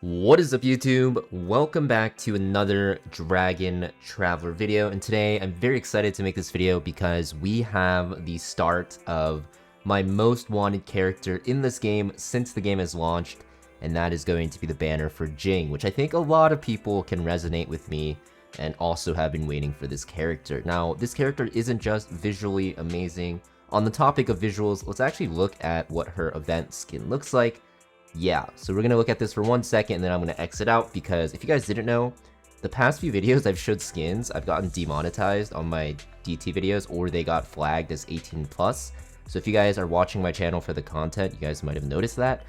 What is up, YouTube? Welcome back to another Dragon Traveler video, and today I'm very excited to make this video because we have the start of my most wanted character in this game since the game has launched, and that is going to be the banner for Jing, which I think a lot of people can resonate with me and also have been waiting for this character. Now, this character isn't just visually amazing. On the topic of visuals, let's actually look at what her event skin looks like. Yeah, so we're gonna look at this for 1 second and then I'm gonna exit out because if you guys didn't know, the past few videos I've showed skins, I've gotten demonetized on my DT videos or they got flagged as 18 plus. So if you guys are watching my channel for the content, you guys might have noticed that.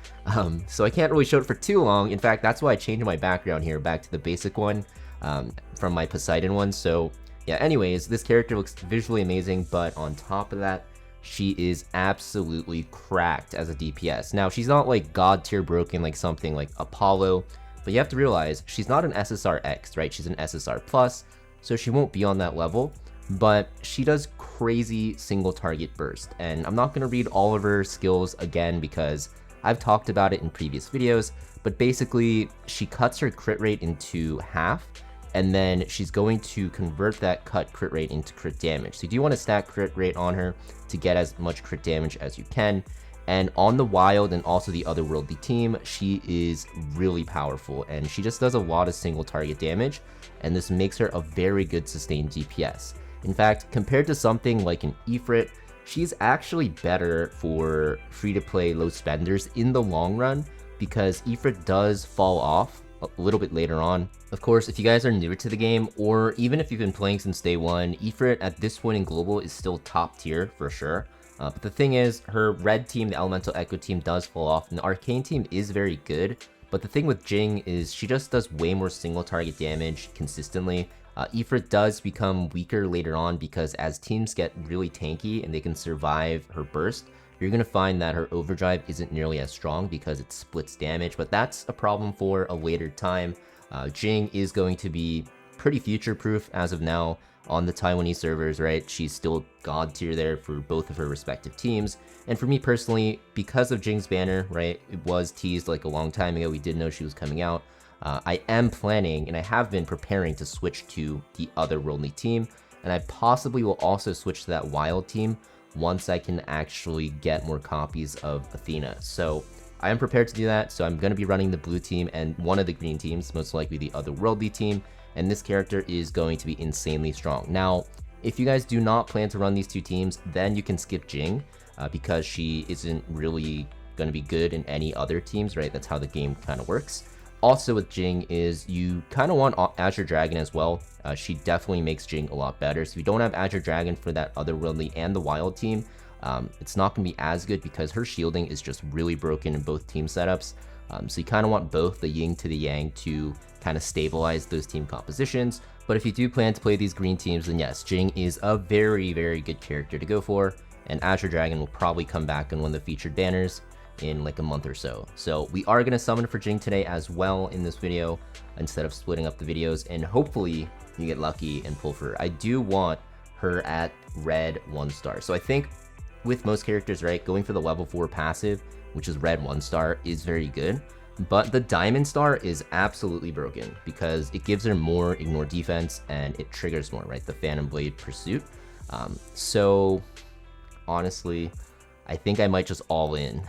So I can't really show it for too long. In fact, that's why I changed my background here back to the basic one from my Poseidon one. So yeah, anyways, this character looks visually amazing, but on top of that, she is absolutely cracked as a DPS. Now, she's not like god tier broken like something like Apollo, but you have to realize she's not an SSR X, right? She's an SSR plus, so she won't be on that level, but she does crazy single target burst. And I'm not gonna read all of her skills again because I've talked about it in previous videos, but basically she cuts her crit rate into half, and then she's going to convert that cut crit rate into crit damage. So you do want to stack crit rate on her to get as much crit damage as you can. And on the wild and also the otherworldly team, she is really powerful and she just does a lot of single target damage, and this makes her a very good sustained DPS. In fact, compared to something like an Ifrit, she's actually better for free-to-play low spenders in the long run because Ifrit does fall off a little bit later on. Of course, if you guys are newer to the game, or even if you've been playing since day one, Ifrit at this point in global is still top tier for sure. But the thing is, her red team, the elemental echo team, does fall off, and the arcane team is very good. But the thing with Jing is she just does way more single target damage consistently. Ifrit does become weaker later on because as teams get really tanky and they can survive her burst, you're going to find that her overdrive isn't nearly as strong because it splits damage, but that's a problem for a later time. Jing is going to be pretty future-proof as of now on the Taiwanese servers, right? She's still god tier there for both of her respective teams. And for me personally, because of Jing's banner, right, it was teased like a long time ago, we did know she was coming out. I am planning, and I have been preparing to switch to the otherworldly team, and I possibly will also switch to that wild team once I can actually get more copies of Athena. So I am prepared to do that, so I'm going to be running the blue team and one of the green teams, most likely the otherworldly team, and this character is going to be insanely strong. Now, if you guys do not plan to run these two teams, then you can skip Jing, because she isn't really going to be good in any other teams, right? That's how the game kind of works. Also with Jing is you kind of want Azure Dragon as well. She definitely makes Jing a lot better. So if you don't have Azure Dragon for that otherworldly and the wild team, it's not going to be as good because her shielding is just really broken in both team setups. So you kind of want both the yin to the yang to kind of stabilize those team compositions. But if you do plan to play these green teams, then yes, Jing is a very, very good character to go for. And Azure Dragon will probably come back in one of the featured banners in like a month or so. So we are going to summon for Jing today as well in this video instead of splitting up the videos, and hopefully you get lucky and pull for her. I do want her at red 1-star. So I think with most characters, right, going for the level 4 passive, which is red 1-star, is very good, but the diamond star is absolutely broken because it gives her more ignore defense and it triggers more, right, the Phantom Blade pursuit. So honestly, I think I might just all in.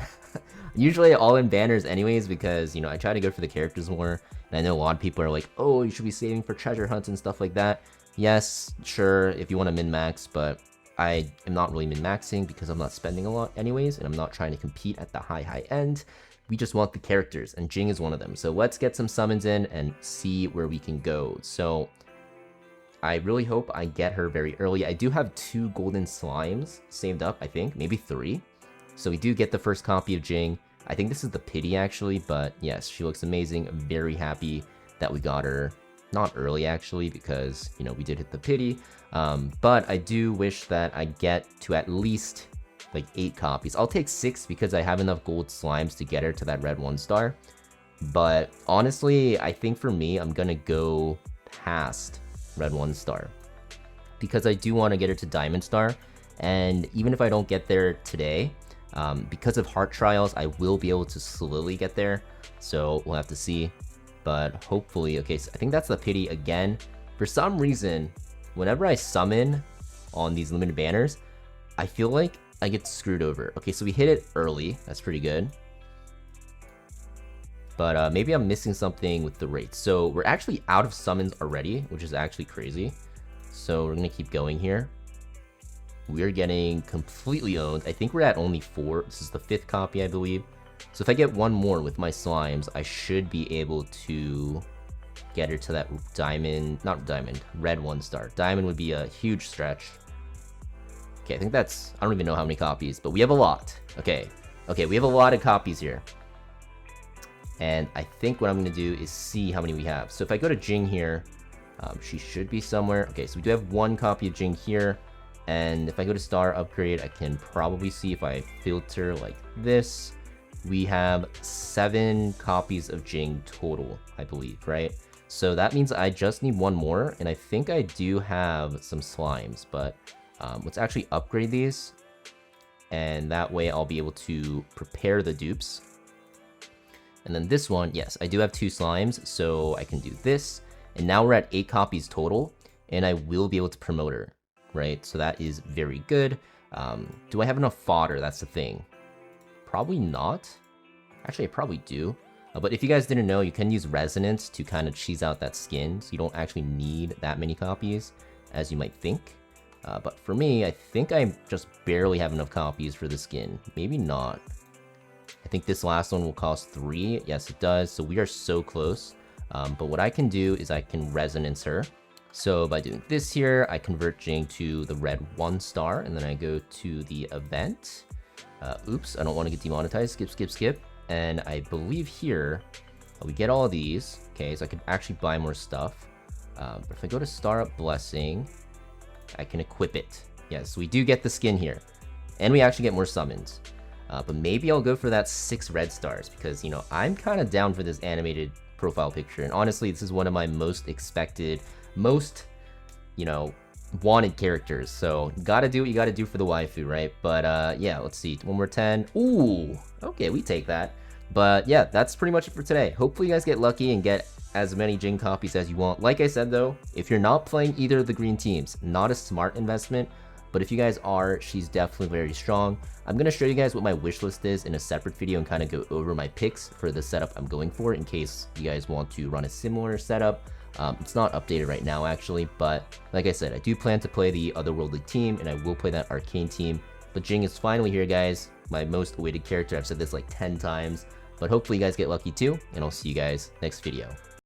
Usually I all in banners anyways because, you know, I try to go for the characters more, and I know a lot of people are like, oh, you should be saving for treasure hunts and stuff like that. Yes, sure, if you want to min-max, but I am not really min-maxing because I'm not spending a lot anyways, and I'm not trying to compete at the high end. We just want the characters, and Jing is one of them. So let's get some summons in and see where we can go. So I really hope I get her very early. I do have 2 golden slimes saved up, I think, maybe 3. So we do get the first copy of Jing. I think this is the pity actually, but yes, she looks amazing. I'm very happy that we got her. Not early actually, because, you know, we did hit the pity. But I do wish that I get to at least like 8 copies. I'll take 6 because I have enough gold slimes to get her to that red 1-star. But honestly, I think for me, I'm gonna go past red 1-star because I do want to get her to diamond star. And even if I don't get there today, because of heart trials, I will be able to slowly get there. So we'll have to see. but hopefully, okay, so I think that's the pity again. For some reason, whenever I summon on these limited banners, I feel like I get screwed over. Okay, so we hit it early. That's pretty good. But maybe I'm missing something with the rates. So we're actually out of summons already, which is actually crazy. So we're gonna keep going here. We're getting completely owned. I think we're at only 4. This is the 5th copy, I believe. So if I get one more with my slimes, I should be able to get her to that diamond, not diamond, red 1-star. Diamond would be a huge stretch. Okay, I think that's, I don't even know how many copies, but we have a lot. Okay, we have a lot of copies here. And I think what I'm going to do is see how many we have. So if I go to Jing here, she should be somewhere. Okay, so we do have 1 copy of Jing here. And if I go to star upgrade, I can probably see if I filter like this. We have 7 copies of Jing total, I believe, right? So that means I just need 1 more. And I think I do have some slimes, but let's actually upgrade these. And that way I'll be able to prepare the dupes. And then this one, yes, I do have 2 slimes, so I can do this. And now we're at 8 copies total, and I will be able to promote her, right? So that is very good. Do I have enough fodder? That's the thing. Probably not. Actually, I probably do. But if you guys didn't know, you can use resonance to kind of cheese out that skin, so you don't actually need that many copies as you might think. But for me, I think I just barely have enough copies for the skin. Maybe not. I think this last one will cost 3. Yes, it does. So we are so close. But what I can do is I can resonance her. So by doing this here, I convert Jing to the red 1-star, and then I go to the event. Oops, I don't want to get demonetized. Skip. And I believe here, we get all of these. Okay, so I could actually buy more stuff. But if I go to Star Up Blessing, I can equip it. Yes, we do get the skin here. And we actually get more summons. But maybe I'll go for that 6 red stars because, you know, I'm kind of down for this animated profile picture. And honestly, this is one of my most expected, most, you know, wanted characters. So gotta do what you gotta do for the waifu, right? But yeah, let's see. 1 more 10. Ooh, okay, we take that. But yeah, that's pretty much it for today. Hopefully you guys get lucky and get as many Jing copies as you want. Like I said though, if you're not playing either of the green teams, not a smart investment. But if you guys are, she's definitely very strong. I'm going to show you guys what my wish list is in a separate video and kind of go over my picks for the setup I'm going for in case you guys want to run a similar setup. It's not updated right now actually, but like I said, I do plan to play the Otherworldly team and I will play that Arcane team. But Jing is finally here, guys. My most awaited character. I've said this like 10 times, but hopefully you guys get lucky too, and I'll see you guys next video.